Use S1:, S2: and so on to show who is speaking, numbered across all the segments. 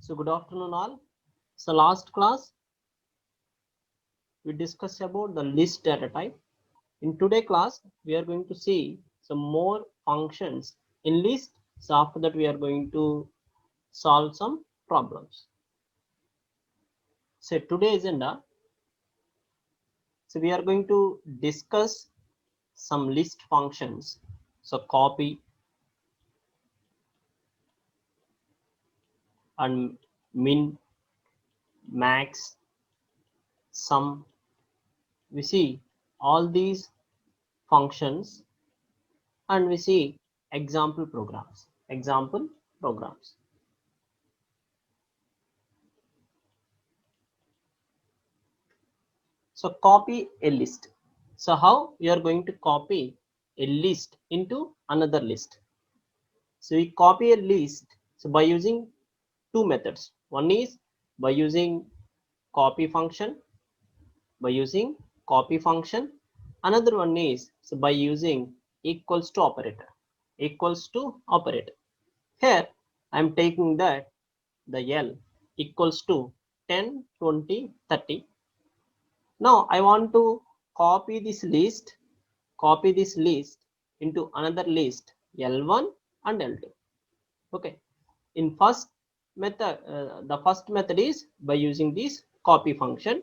S1: So good afternoon all. So last class we discussed about the list data type. In today class we are going to see some more functions in list. So after that we are going to solve some problems. So today agenda. So we are going to discuss some list functions. So copy and min, max, sum. We see all these functions and we see example programs. So copy a list. So how we are going to copy a list into another list? So we copy a list so by using two methods. One is by using copy function, Another one is so by using equals to operator. Here I am taking that the L equals to 10, 20, 30. Now I want to copy this list into another list L1 and L2. Okay. In first method, the first method is by using this copy function.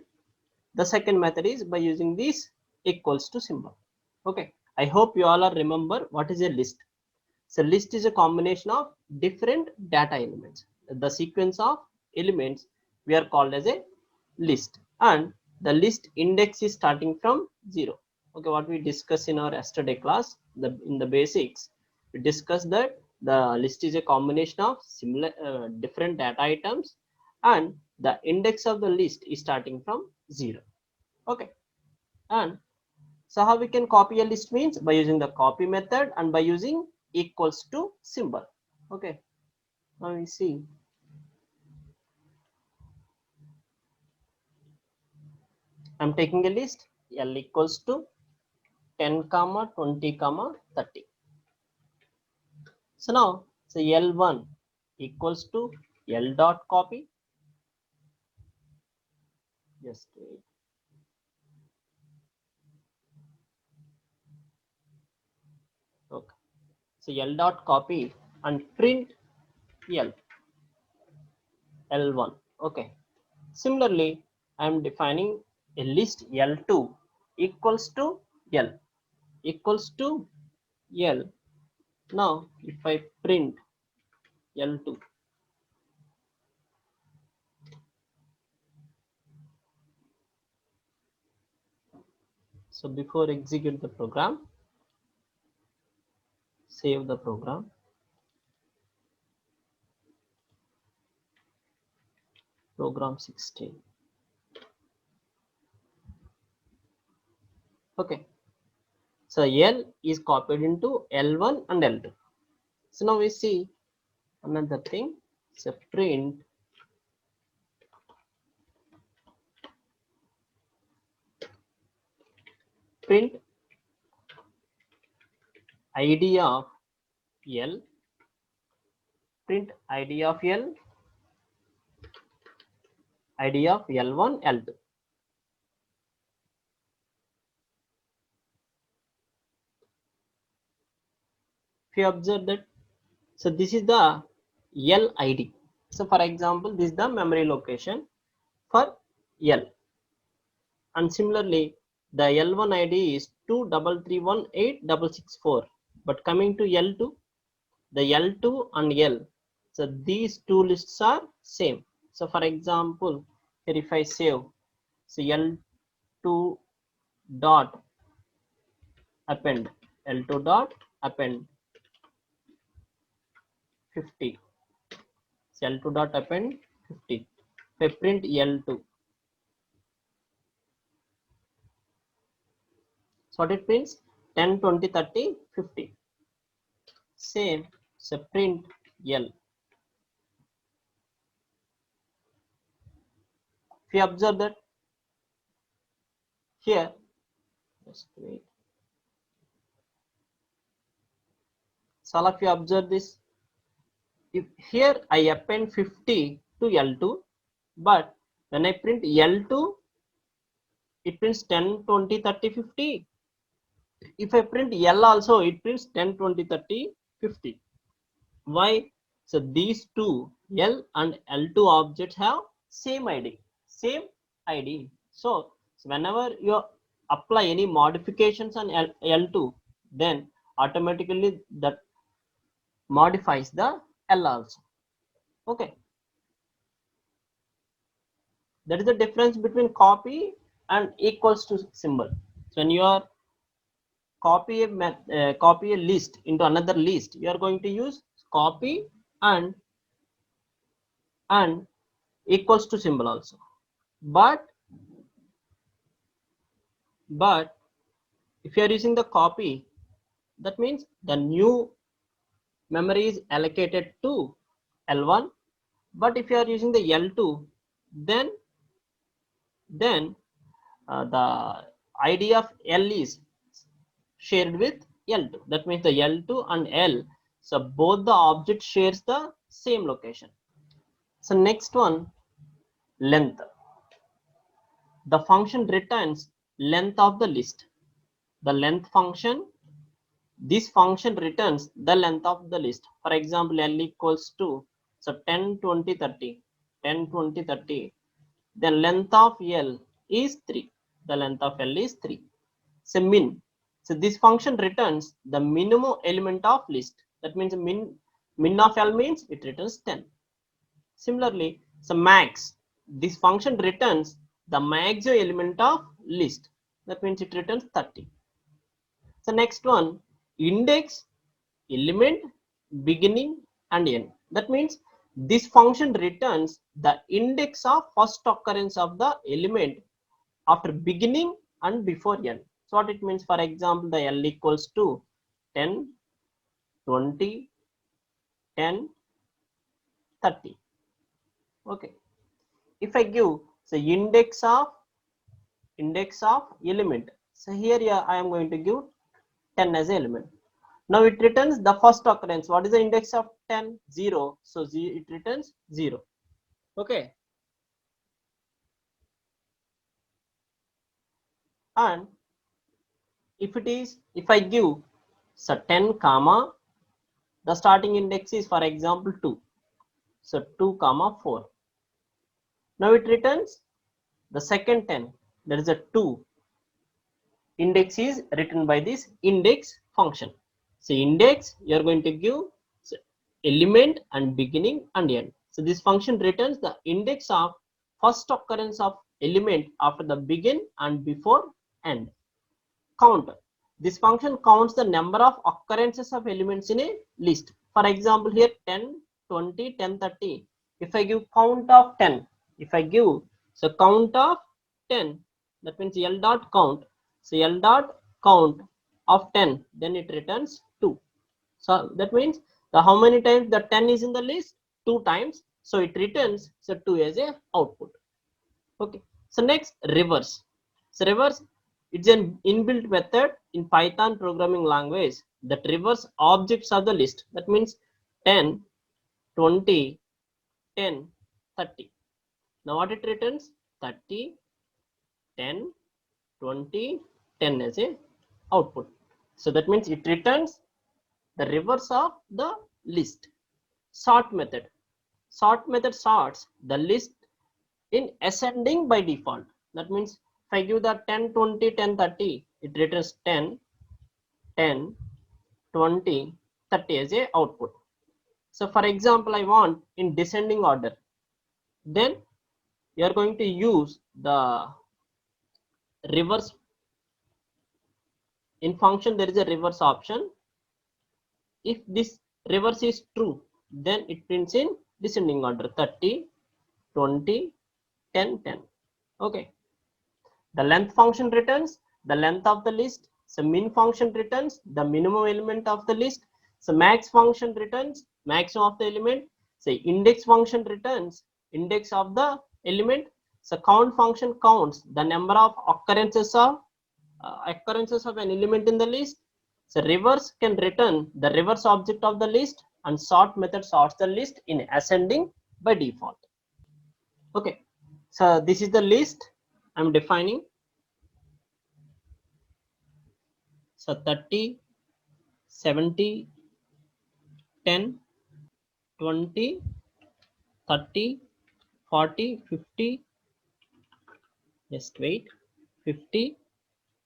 S1: The second method is by using this equals to symbol. Okay. I hope you all are remember what is a list. So list is a combination of different data elements. The sequence of elements we are called as a list, and the list index is starting from 0. Okay, what we discussed in our yesterday class, in the basics, we discussed that the list is a combination of similar different data items, and the index of the list is starting from 0. Okay, and so how we can copy a list means by using the copy method and by using equals to symbol. Okay, now we see. I'm taking a list L equals to 10, 20, 30. So now so L1 equals to L dot copy. Just wait. Okay. So L dot copy and print L1. Okay. Similarly, I am defining a list L2 equals to L. Now if I print L2, so before execute the program, save the program. Program 16. Okay, so L is copied into L1 and L2. So now we see another thing. So print ID of L, ID of L1, L2. If you observe that, so this is the L ID. So for example, this is the memory location for L, and similarly the L1 ID is 233186664. But coming to L2, the L2 and L, so these two lists are same. So for example, here if I save, so L2 dot append, L2 dot append 50, so L2 dot append 50. If I print L2, so what it prints 10, 20, 30, 50. Same, so print L. If you observe that here, just wait. So all of you observe this. If here I append 50, to L2, but when I print L2, it prints 10, 20, 30, 50. If I print L also, it prints 10, 20, 30, 50. Why? So these two L and L2 objects have same ID, same ID. So whenever you apply any modifications on L2, then automatically that modifies the L also. Okay, that is the difference between copy and equals to symbol. So when you are copy a list into another list, you are going to use copy and equals to symbol also. But if you are using the copy, that means the new memory is allocated to L1. But if you are using the L2, then the ID of L is shared with L2. That means the L2 and L, so both the object shares the same location. So next one, length. The function returns length of the list. The length function, this function returns the length of the list. For example, L equals to, so 10, 20, 30, 10, 20, 30. Then length of L is 3. The length of L is 3. So min. So this function returns the minimum element of list. That means min of L means it returns 10. Similarly, so max. This function returns the maximum element of list. That means it returns 30. So next one, index, element, beginning and end. That means this function returns the index of first occurrence of the element after beginning and before n. So what it means, for example, the L equals to 10, 20, 10, 30. Okay. If I give the index of element, so here I am going to give 10 as element. Now it returns the first occurrence. What is the index of 10? 0. So it returns 0. Okay. And if I give so 10 comma, the starting index is, for example, 2. So 2 comma 4. Now it returns the second 10. There is a 2. Index is written by this index function. So index, you are going to give element and beginning and end. So this function returns the index of first occurrence of element after the begin and before end. Count. This function counts the number of occurrences of elements in a list. For example, here 10, 20, 10, 30. If I give count of 10, if I give so count of 10, that means L dot count. So L dot count of 10, then it returns 2. So that means the how many times the 10 is in the list? 2 times. So it returns so 2 as a output. Okay. So next, reverse. So reverse, it's an inbuilt method in Python programming language that reverse objects of the list. That means 10, 20, 10, 30. Now what it returns? 30, 10, 20, 10 as a output. So that means it returns the reverse of the list. Sort method. Sort method sorts the list in ascending by default. That means if I give the 10, 20, 10, 30, it returns 10, 10, 20, 30 as a output. So for example, I want in descending order, then you are going to use the reverse. In function, there is a reverse option. If this reverse is true, then it prints in descending order 30, 20, 10, 10. Okay. The length function returns the length of the list. So min function returns the minimum element of the list. So max function returns maximum of the element. Say index function returns index of the element. So count function counts the number of occurrences of an element in the list. So reverse can return the reverse object of the list, and sort method sorts the list in ascending by default. Okay, so this is the list I'm defining. So 30, 70, 10, 20, 30, 40, 50, just wait, 50,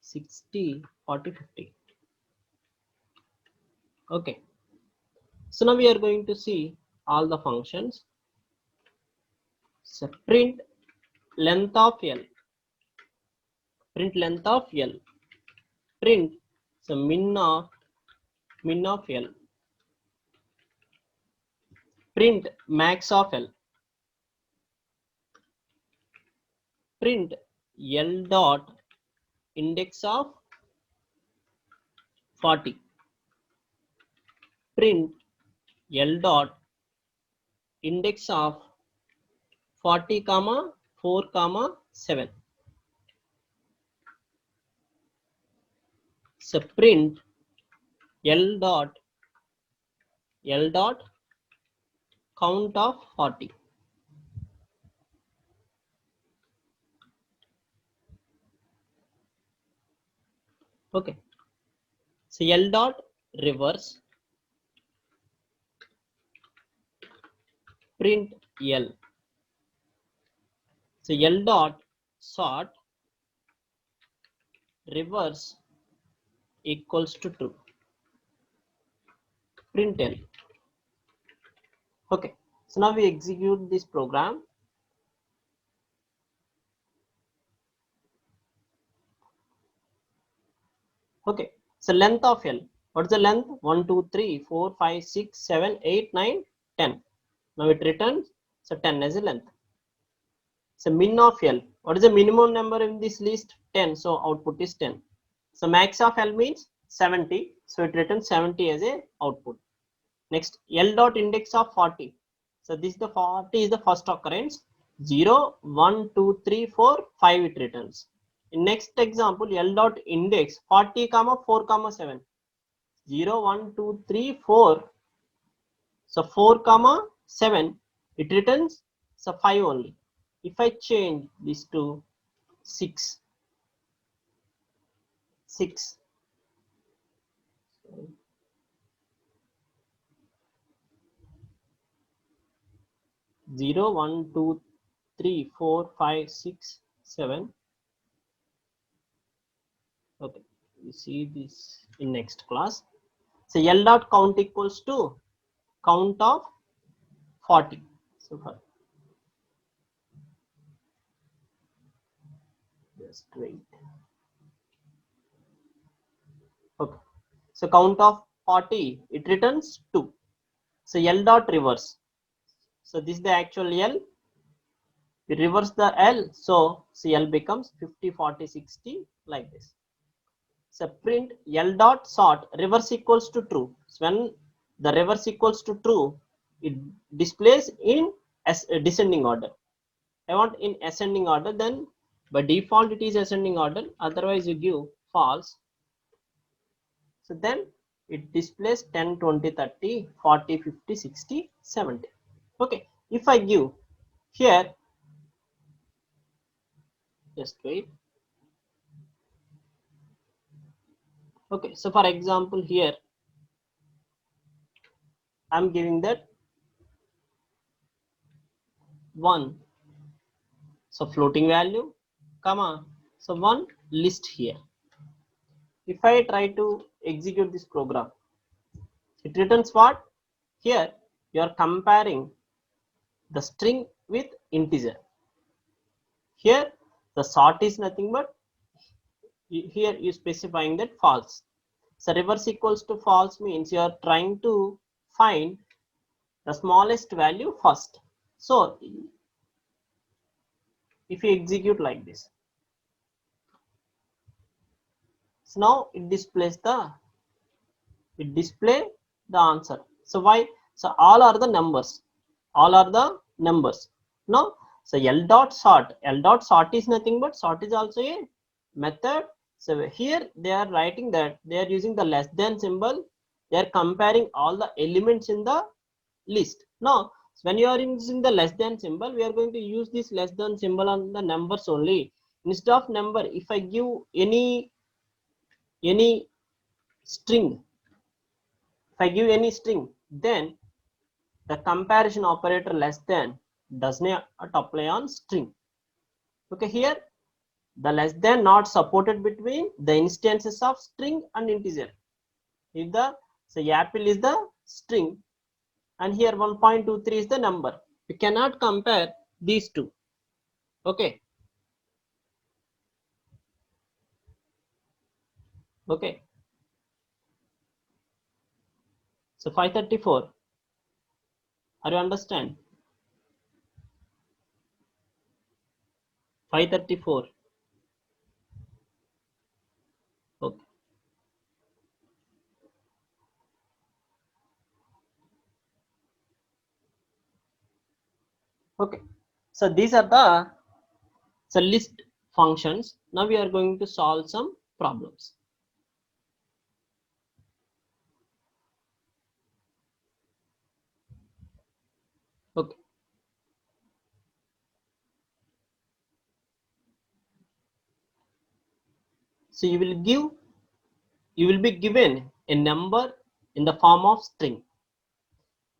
S1: 60, 40, 50. Okay, so now we are going to see all the functions. So print length of L, print length of L, print so min of L, print max of L, print L dot index of 40, print L dot index of 40 comma 4 comma 7. So print L dot count of 40. Okay, so L dot reverse, print L. So L dot sort reverse equals to true, print L. Okay, so now we execute this program. Okay, so length of L, what's the length? 1 2 3 4 5 6 7 8 9 10. Now it returns so 10 as a length. So min of L, what is the minimum number in this list? 10, so output is 10. So max of L means 70, so it returns 70 as a output. Next, L dot index of 40. So this is the 40 is the first occurrence. 0 1 2 3 4 5 it returns. In next example, L dot index 40 comma 4 comma 7. 0 1 2 3 4. So 4 comma 7 it returns so 5 only. If I change this to 6, 0 1 2 3 4 5 6 7. Okay, we see this in next class. So L dot count equals to count of 40. So just wait. Okay, so count of 40 it returns 2. So L dot reverse. So this is the actual L. We reverse the L, so L becomes 50 40 60 like this. So print L dot sort reverse equals to true. So when the reverse equals to true, it displays in descending order. I want in ascending order, then by default it is ascending order, otherwise you give false. So then it displays 10 20 30 40 50 60 70. Okay, if I give here, just wait. Okay, so for example here I'm giving that 1, so floating value, comma, so 1 list here. If I try to execute this program, it returns what? Here you are comparing the string with integer. Here the sort is nothing but here you specifying that false. So reverse equals to false means you are trying to find the smallest value first. So if you execute like this, so now it displays the answer. So why? So all are the numbers. All are the numbers. No. So L dot sort. L dot sort is nothing but sort is also a method. So here they are writing that they are using the less than symbol. They are comparing all the elements in the list. Now So when you are using the less than symbol, we are going to use this less than symbol on the numbers only. Instead of number, if I give any string, if I give any string, then the comparison operator less than does not apply on string. Okay, here the less than not supported between the instances of string and integer. If the apple is the string and here 1.23 is the number, we cannot compare these two. Okay. Okay. So 534. Are you understand? 534. Okay. Okay. So these are the list functions. Now we are going to solve some problems. Okay. So you will be given a number in the form of string.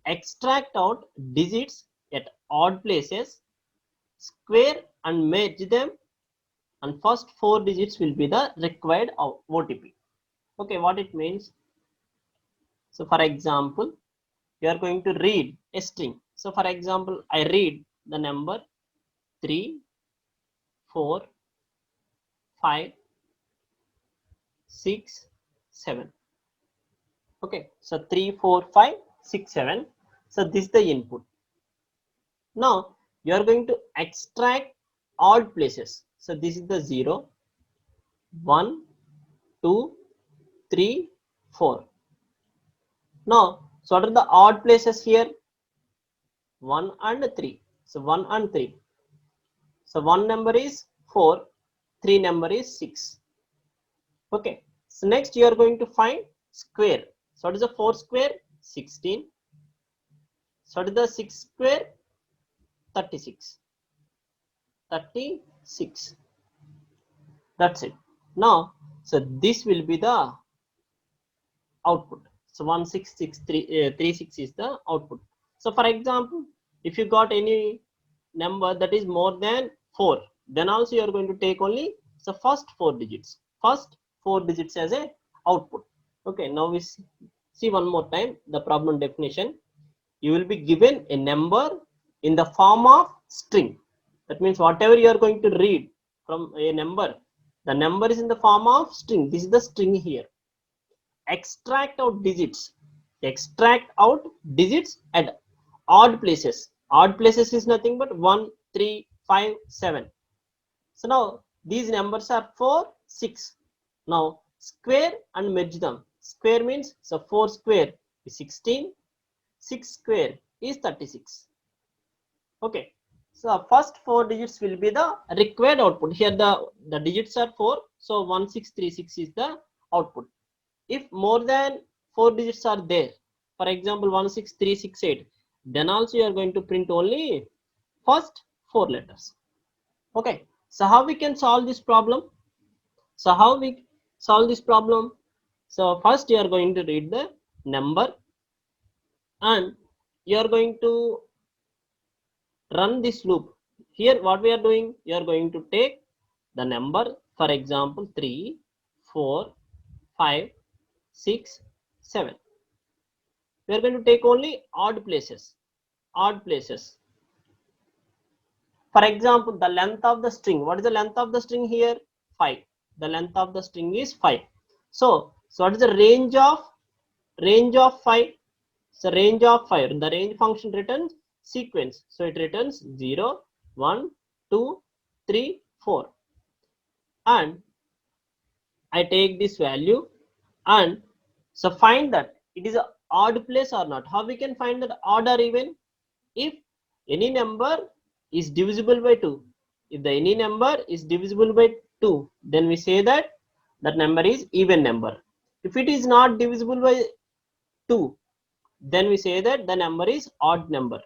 S1: Extract out digits at odd places, square and merge them, and first 4 digits will be the required OTP. Okay, what it means? So for example, you are going to read a string. So for example, I read the number 3, 4, 5, 6, 7. Okay, so 3, 4, 5, 6, 7. So this is the input. Now you are going to extract odd places. So this is the 0, 1, 2, 3, 4. Now, so what are the odd places here? 1 and 3. So 1 and 3. So 1 number is 4, 3 number is 6. Okay. So next you are going to find square. So what is the 4 square? 16. So what is the 6 square? 36. 36. That's it. Now, so this will be the output. So 166336 is the output. So for example, if you got any number that is more than 4, then also you are going to take only the first 4 digits. First 4 digits as a output. Okay, now we see one more time the problem definition. You will be given a number in the form of string. That means whatever you are going to read from a number, the number is in the form of string. This is the string here. Extract out digits at odd places. Odd places is nothing but 1, 3, 5, 7. So now these numbers are 4, 6. Now square and merge them. Square means, so 4 square is 16, 6 square is 36. Okay, so first 4 digits will be the required output. Here the digits are 4, so 1636 is the output. If more than 4 digits are there, for example 16368, then also you are going to print only first 4 letters. Okay, so how we can solve this problem? So how we solve this problem? So first you are going to read the number and you are going to run this loop. Here what we are doing, you are going to take the number, for example 3, 4, 5, 6, 7. We are going to take only odd places. For example, the length of the string. What is the length of the string here? 5. The length of the string is 5. So what is the range of 5? So range of 5. The range function returns sequence. So it returns 0, 1, 2, 3, 4. And I take this value and so find that it is an odd place or not. How we can find that odd or even? If any number is divisible by 2. If the any number is divisible by 2, then we say that that number is even number. If it is not divisible by 2, then we say that the number is odd number.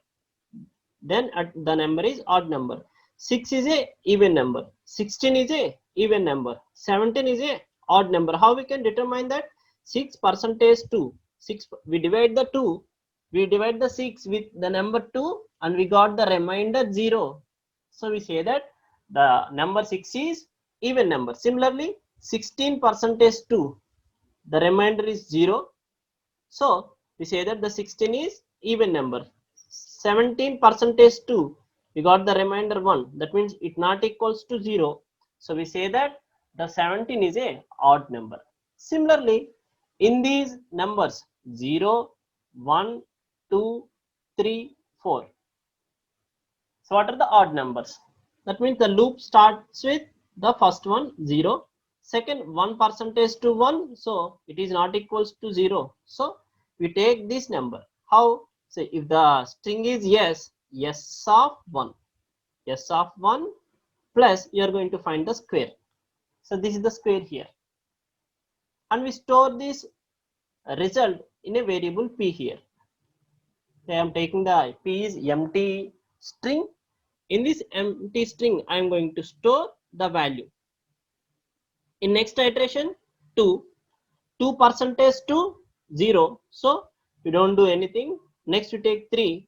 S1: then the number is odd number. 6 is a even number, 16 is a even number, 17 is a odd number. How we can determine that? 6 percentage 2, 6, we divide the 2, we divide the 6 with the number 2 and we got the remainder 0. So we say that the number 6 is even number. Similarly, 16 percentage 2, the remainder is 0. So we say that the 16 is even number. 17 percentage 2, we got the remainder 1, that means it not equals to 0. So we say that the 17 is a odd number. Similarly, in these numbers 0, 1, 2, 3, 4. So what are the odd numbers? That means the loop starts with the first one 0, second 1 percentage to 1, so it is not equals to 0. So we take this number. How? So if the string is yes, yes of 1, yes of 1 plus, you are going to find the square. So this is the square here, and we store this result in a variable p here. So I am taking the p is empty string. In this empty string, I am going to store the value. In next iteration, 2 percentage to 0. So we don't do anything. Next we take 3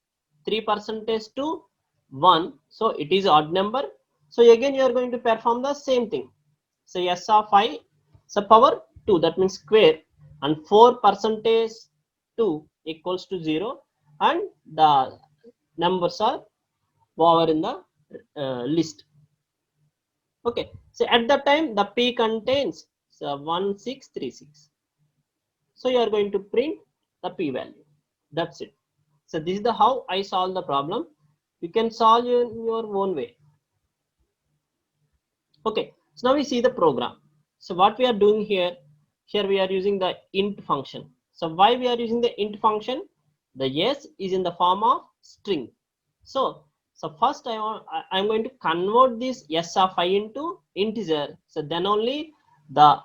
S1: percentage to 1. So it is odd number. So again you are going to perform the same thing. So s of I, so power 2, that means square, and 4 percentage 2 equals to 0, and the numbers are over in the list. Okay, so at that time the p contains 1636. So you are going to print the p value. That's it. So this is the how I solve the problem. You can solve in your own way. Okay, so now we see the program. So what we are doing here we are using the int function. So why we are using the int function? The yes is in the form of string. So first I'm going to convert this s of I into integer. So then only the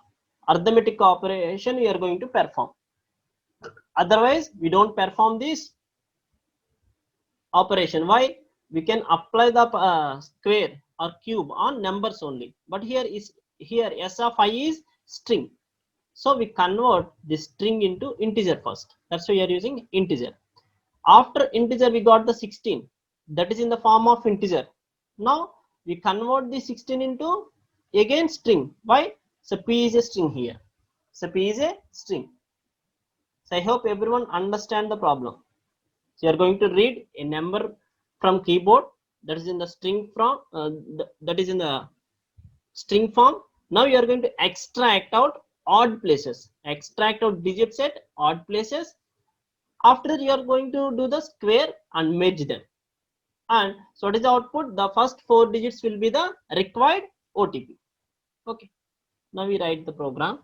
S1: arithmetic operation we are going to perform. Otherwise we don't perform this operation. Why? We can apply the square or cube on numbers only, but here s of I is string. So we convert this string into integer first. That's why we are using integer. After integer we got the 16, that is in the form of integer. Now we convert the 16 into again string. Why? So p is a string here. So p is a string. So I hope everyone understand the problem. So you are going to read a number from keyboard, that is in the string from that is in the string form. Now you are going to extract out odd places, extract out digits at odd places. After that you are going to do the square and merge them. And so what is the output? The first 4 digits will be the required OTP. Okay. Now we write the program.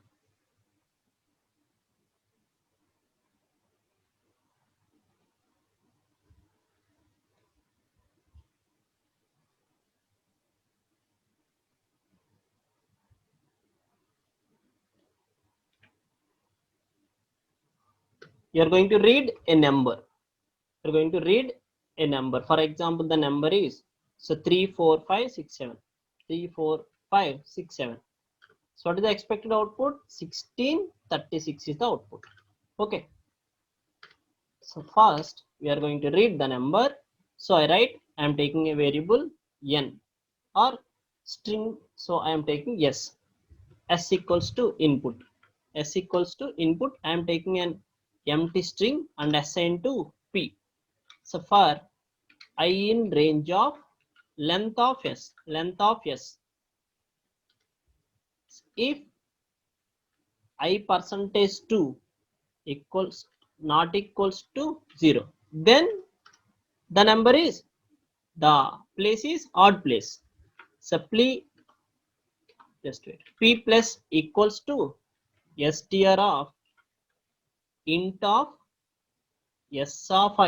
S1: You are going to read a number. You are going to read a number. For example, the number is 3, 4, 5, 6, 7. 3, 4, 5, 6, 7. So what is the expected output? 1636 is the output. Okay. So first we are going to read the number. So I write, I am taking a variable n or string. So I am taking s equals to input. S equals to input. I am taking an empty string and assign to p. So for I in range of length of s, if I percentage 2 equals not equals to 0, then the number is, the place is odd place. So just wait, p plus equals to str of int of s of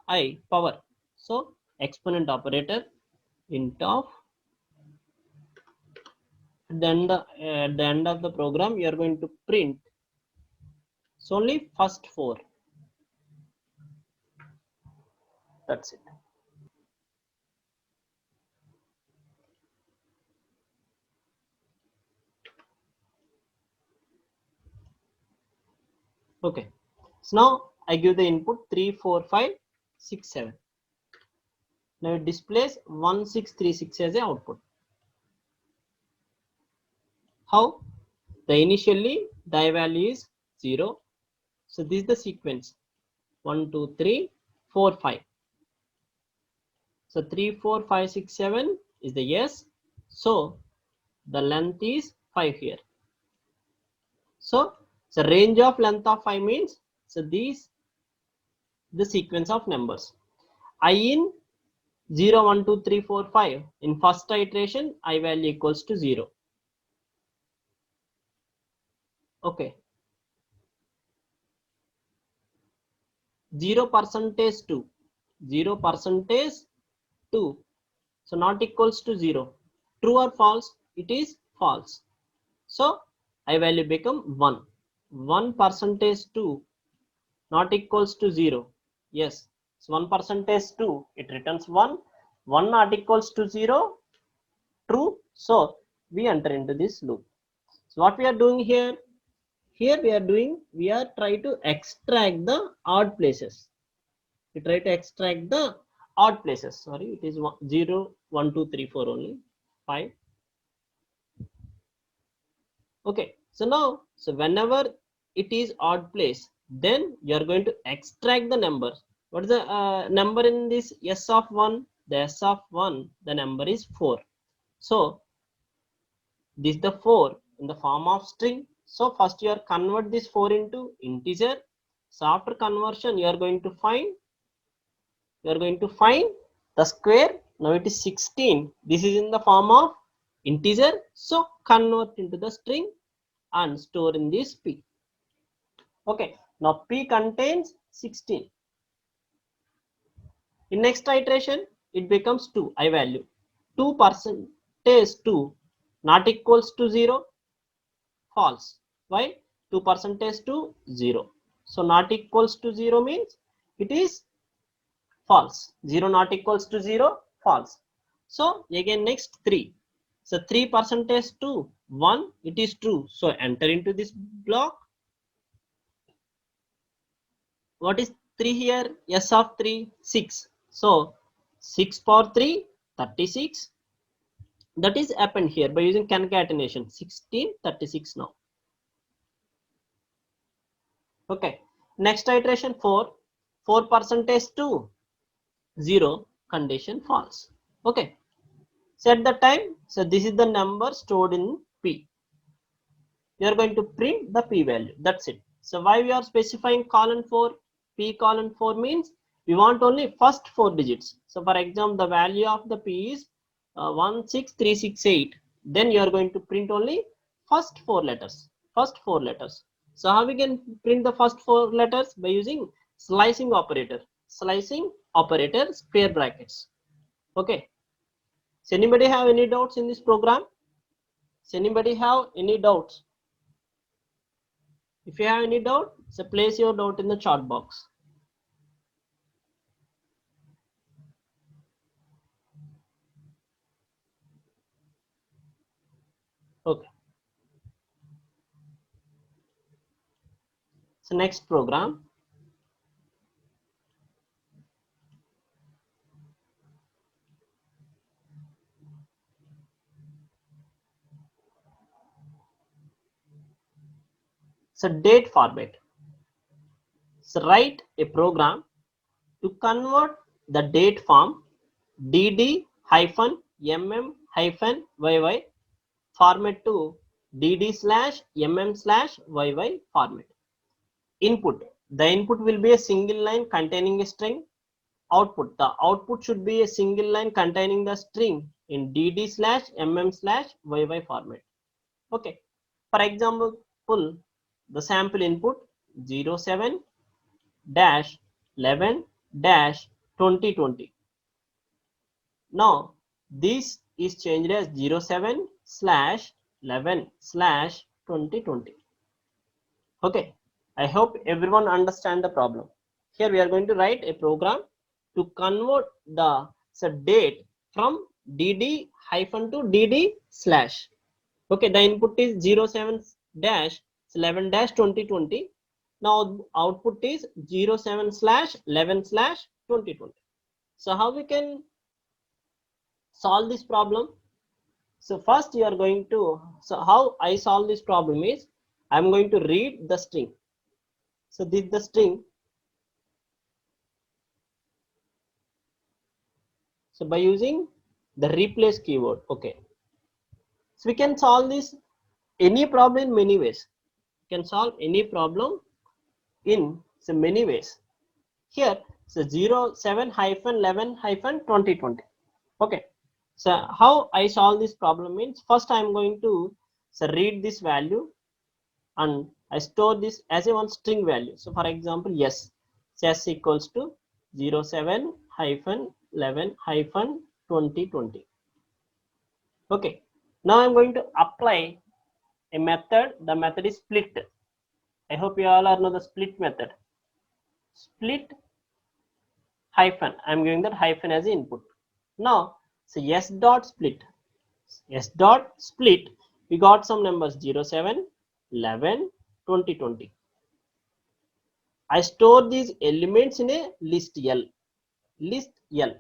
S1: I power. So exponent operator int of, then at the end of the program you are going to print, so only first 4. That's it. Okay, so now I give the input 3, 4, 5, 6, 7. Now it displays 1636 as a output. How? The initially the value is 0. So this is the sequence 1, 2, 3, 4, 5. So 3, 4, 5, 6, 7 is the yes. So the length is 5 here. So the range of length of 5 means, so these the sequence of numbers. I in 0, 1, 2, 3, 4, 5. In first iteration, I value equals to 0. Okay. 0% 2. 0% 2. So not equals to 0. True or false? It is false. So I value become 1. 1% 2 not equals to 0. Yes. So 1% 2. It returns 1. 1 not equals to 0. True. So we enter into this loop. So what we are doing here? Here we are trying to extract the odd places. We try to extract the odd places. Sorry, it is 0, 1, 2, 3, 4 only. 5. Okay. So now, so whenever it is odd place, then you are going to extract the number. What is the number in this S of 1? The S of 1, the number is 4. So this is the 4 in the form of string. So first you are convert this 4 into integer. So after conversion you are going to find the square. Now it is 16. This is in the form of integer. So convert into the string and store in this P. Okay. Now P contains 16. In next iteration it becomes 2. I value 2% 2 not equals to 0. False. Why? 2% 2 0. So not equals to 0 means it is false. 0 not equals to 0. False. So again next 3. So 3% 2 1. It is true. So enter into this block. What is 3 here? S of 3 6. So 6 power 3 36. That is happened here by using concatenation. 16 36 now. Okay. Next iteration 4. 4% 2 0. Condition false. Okay. So at the time, so this is the number stored in P. We are going to print the P value. That's it. So why we are specifying colon 4? P colon 4 means we want only first 4 digits. So for example, the value of the P is 16368. Then you are going to print only first 4 letters. First 4 letters. So how we can print the first 4 letters? By using slicing operator. Slicing operator, square brackets. Okay. So anybody have any doubts in this program? Does anybody have any doubts? If you have any doubt, so place your doubt in the chat box. Okay. So next program. So date format. So write a program to convert the date form dd-mm-yy format to dd/mm/yy format. Input. The input will be a single line containing a string. Output. The output should be a single line containing the string in dd/mm/yy format. Okay. For example, the sample input 07-11-2020. Now this is changed as 07/11/2020. Okay. I hope everyone understand the problem. Here we are going to write a program to convert the date from dd hyphen to dd slash. Okay, the input is 07 dash 11 dash 2020. Now output is 07 slash 11 slash 2020. So how we can solve this problem? So first you are going to, so how I solve this problem is, I'm going to read the string. So this is the string. So by using the replace keyword, okay. So we can solve this any problem in many ways. We can solve any problem in so many ways. Here, so 07 hyphen 11 hyphen 2020. Okay. So how I solve this problem means, first I am going to read this value and I store this as a one string value. So for example, yes, s equals to 07 hyphen 11 hyphen 2020. Okay. Now I'm going to apply a method. The method is split. I hope you all know the split method. Split hyphen. I'm giving that hyphen as the input. Now, so s dot split. S dot split. We got some numbers 07, 11, 2020. I store these elements in a list L. List L.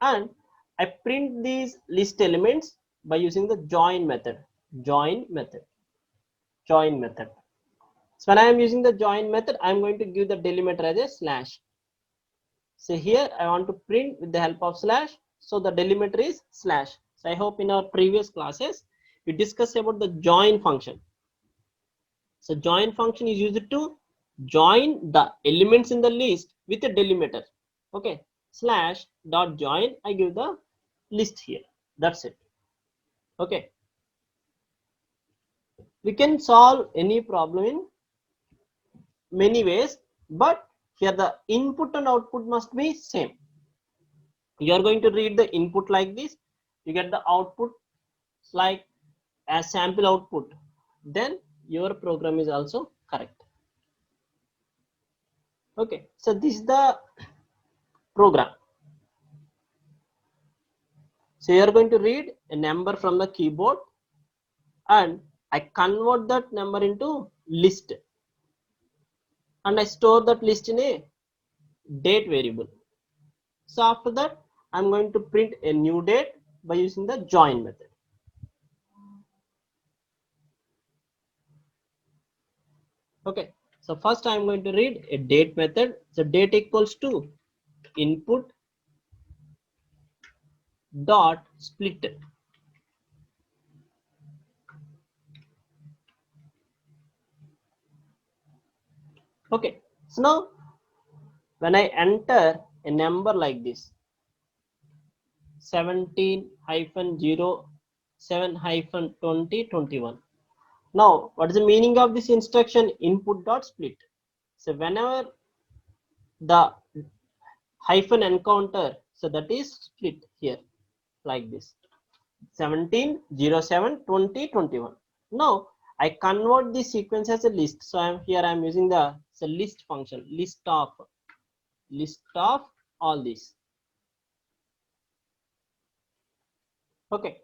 S1: And I print these list elements by using the join method. Join method. Join method. So when I am using the join method, I am going to give the delimiter as a slash. So here I want to print with the help of slash. So the delimiter is slash. So I hope in our previous classes we discussed about the join function. So join function is used to join the elements in the list with a delimiter. Okay. Slash dot join. I give the list here. That's it. Okay. We can solve any problem in many ways, but here the input and output must be same. You are going to read the input like this, you get the output like as sample output, then your program is also correct. Okay, so this is the program. So you are going to read a number from the keyboard and I convert that number into list and I store that list in a date variable. So after that I'm going to print a new date by using the join method. Okay, so first I'm going to read a date method. So date equals to input dot split. Okay, so now when I enter a number like this 17-07-2021. Now what is the meaning of this instruction input dot split? So whenever the hyphen encounter, so that is split here like this 17-07-2021. Now I convert this sequence as a list. So I'm using the list function, list of all these. Okay,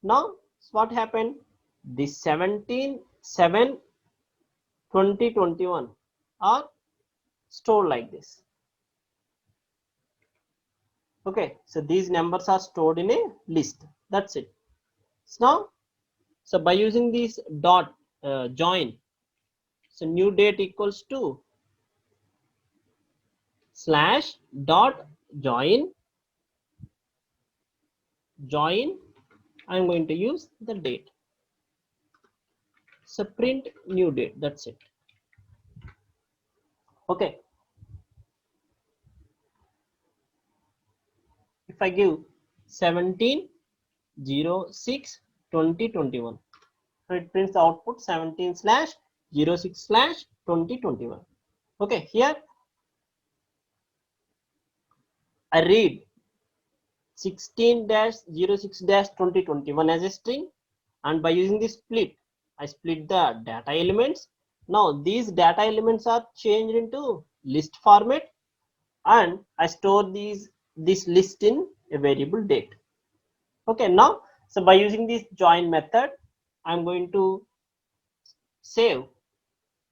S1: now what happened? This 17-7-2021 are stored like this. Okay, so these numbers are stored in a list. That's it. So now, so by using this dot join, so new date equals to slash dot join. I'm going to use the date. So print new date. That's it. Okay. If I give 17-06-2021, so it prints the output 17/06/2021. Okay, here I read 16-06-2021 as a string, and by using this split, I split the data elements. Now these data elements are changed into list format and I store this list in a variable date. Okay, now so by using this join method, I'm going to save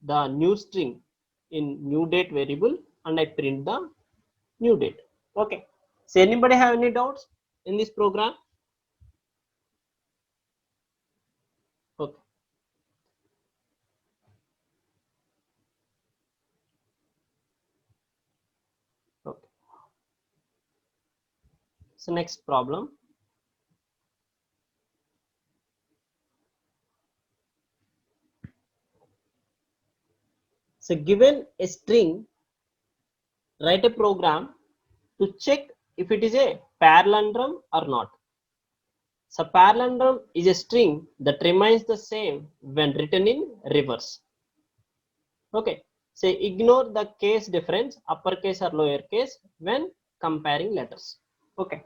S1: the new string in new date variable and I print the new date. Okay, so anybody have any doubts in this program? Okay, okay. So next problem. So given a string, write a program to check if it is a parallelograph or not. So parallelograph is a string that remains the same when written in reverse. Okay, so ignore the case difference, uppercase or lowercase, when comparing letters. Okay.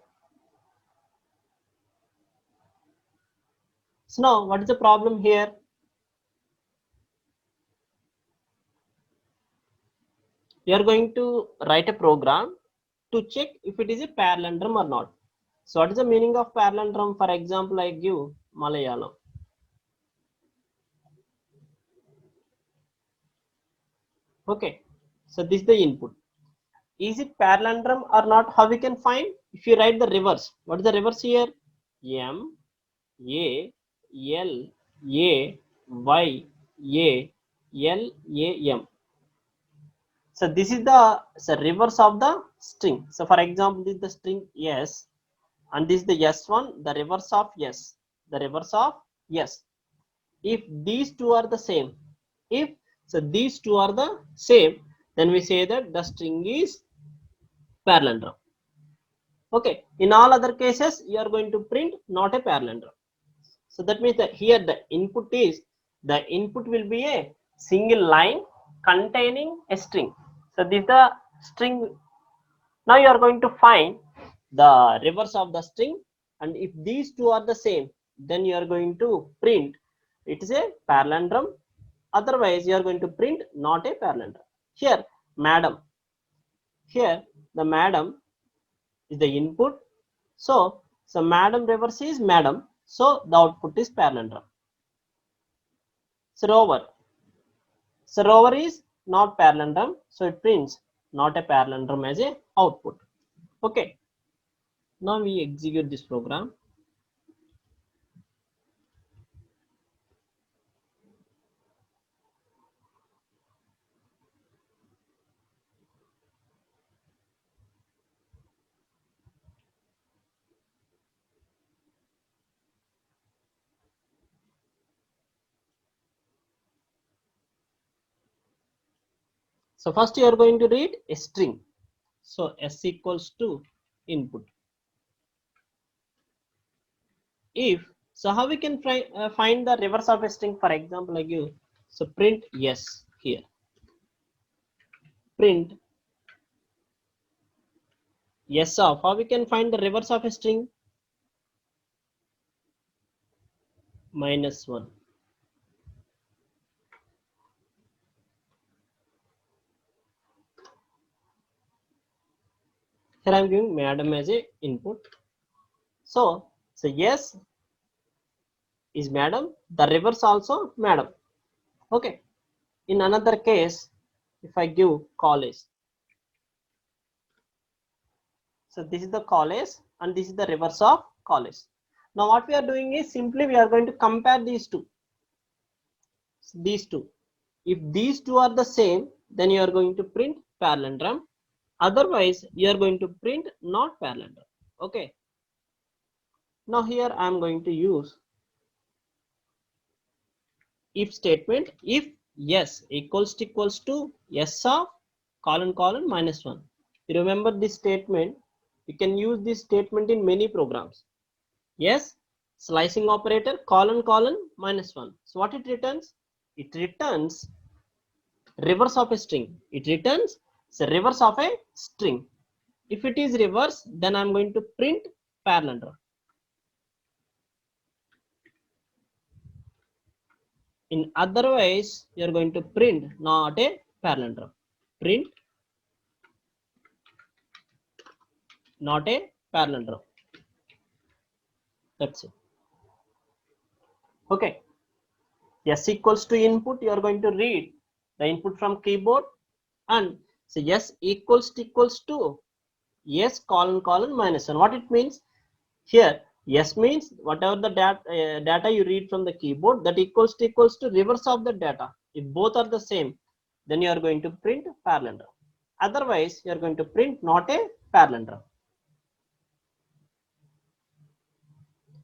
S1: So now what is the problem here? We are going to write a program to check if it is a parallelograph or not. So what is the meaning of parallelograph? For example, I give Malayalam. Okay, so this is the input. Is it parallelograph or not? How we can find? If you write the reverse, what is the reverse here? M A L A Y A L A M. So this is the reverse of the string. So for example, this is the string yes, and this is the S1, the reverse of yes, the reverse of yes. If these two are the same, if so these two are the same, then we say that the string is parallelograph. Okay, in all other cases, you are going to print not a parallelograph. So that means that here the input will be a single line containing a string. So this is the string. Now you are going to find the reverse of the string, and if these two are the same, then you are going to print it is a parallelograph. Otherwise, you are going to print not a parallelograph. Here, madam. Here, the madam is the input. So madam reverse is madam. So the output is parallelograph. So rover is not parallelograph. So it prints not a parallelograph as a output. Okay. Now we execute this program. So first you are going to read a string. So s equals to input. If so, how we can find the reverse of a string? For example, I give so print yes here. Print yes of. How we can find the reverse of a string? -1. Here I am giving madam as a input. So yes is madam. The reverse also madam. Okay. In another case, if I give college. So this is the college and this is the reverse of college. Now what we are doing is simply we are going to compare these two. These two. If these two are the same, then you are going to print parallelogram. Otherwise, you are going to print not parallelogram. Okay. Now here I am going to use if statement. If yes equals to yes of colon -1. You remember this statement. You can use this statement in many programs. Yes, slicing operator colon -1. So what it returns? It returns reverse of a string. It returns the reverse of a string. If it is reverse, then I'm going to print parallelogram. In otherwise, you are going to print not a parallelogram. Print not a palindrome. That's it. Okay. S equals to input, you are going to read the input from keyboard, and so S equals to S colon minus 1. What it means? Here S means whatever the data you read from the keyboard, that equals to reverse of the data. If both are the same, then you are going to print palindrome. Otherwise, you are going to print not a palindrome.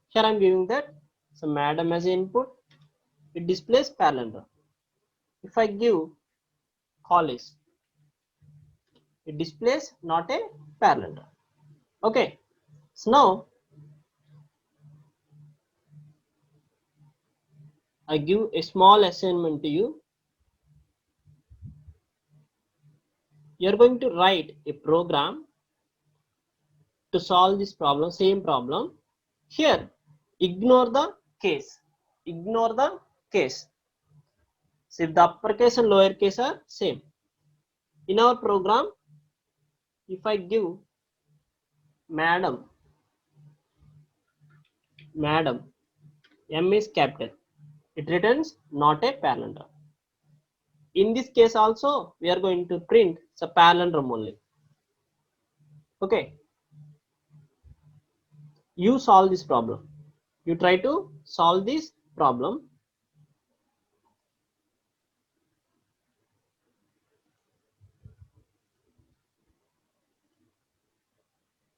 S1: Here I am giving that. So madam as input, it displays palindrome. If I give college, it displays not a palindrome. Okay. So now I give a small assignment to you. You are going to write a program to solve this problem, same problem. Here, ignore the case. Ignore the case. So if the uppercase and lowercase are same. In our program, if I give madam, M is capital, it returns not a palindrome. In this case also, we are going to print the palindrome only. Okay. You solve this problem. You try to solve this problem.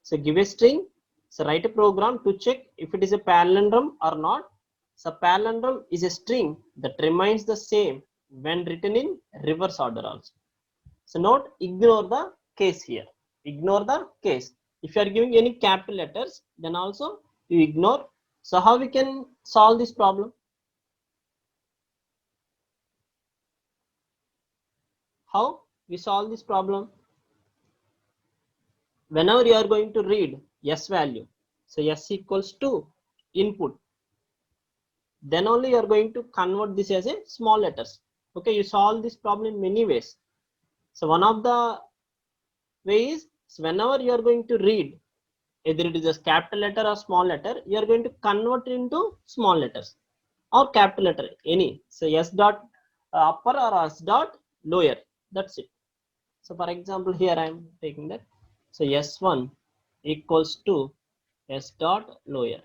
S1: So give a string. So write a program to check if it is a palindrome or not. So palindrome is a string that remains the same when written in reverse order also. So note, ignore the case here. Ignore the case. If you are giving any capital letters, then also you ignore. So how we can solve this problem? How we solve this problem? Whenever you are going to read S value, so S equals to input, then only you are going to convert this as a small letters. Okay, you solve this problem in many ways. So one of the ways, so whenever you are going to read, either it is a capital letter or small letter, you are going to convert into small letters or capital letter, any. So S dot upper or S dot lower, that's it. So for example, here I am taking that. So S1 equals to S dot lower.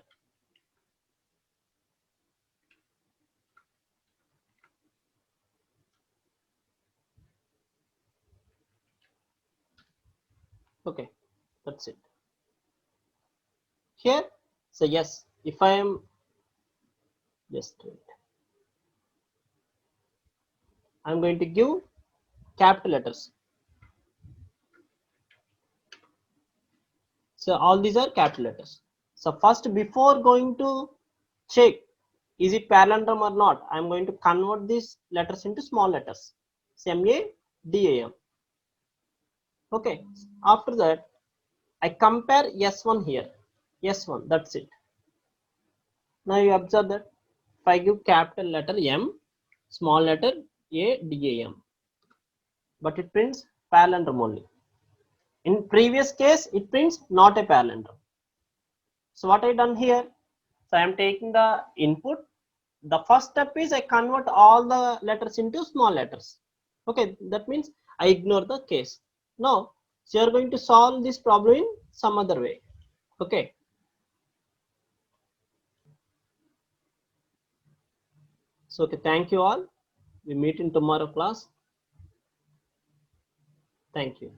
S1: Okay, that's it. Here, so yes, if I am just wait, I'm going to give capital letters. So all these are capital letters. So first, before going to check is it palindrome or not, I'm going to convert these letters into small letters. MADAM. Okay. After that, I compare S1 here. S1, that's it. Now you observe that if I give capital letter M, small letter ADAM, but it prints palindrome only. In previous case, it prints not a palindrome. So what I done here? So I am taking the input. The first step is I convert all the letters into small letters. Okay, that means I ignore the case. Now, so you are going to solve this problem in some other way. Okay. So okay, thank you all. We meet in tomorrow class. Thank you.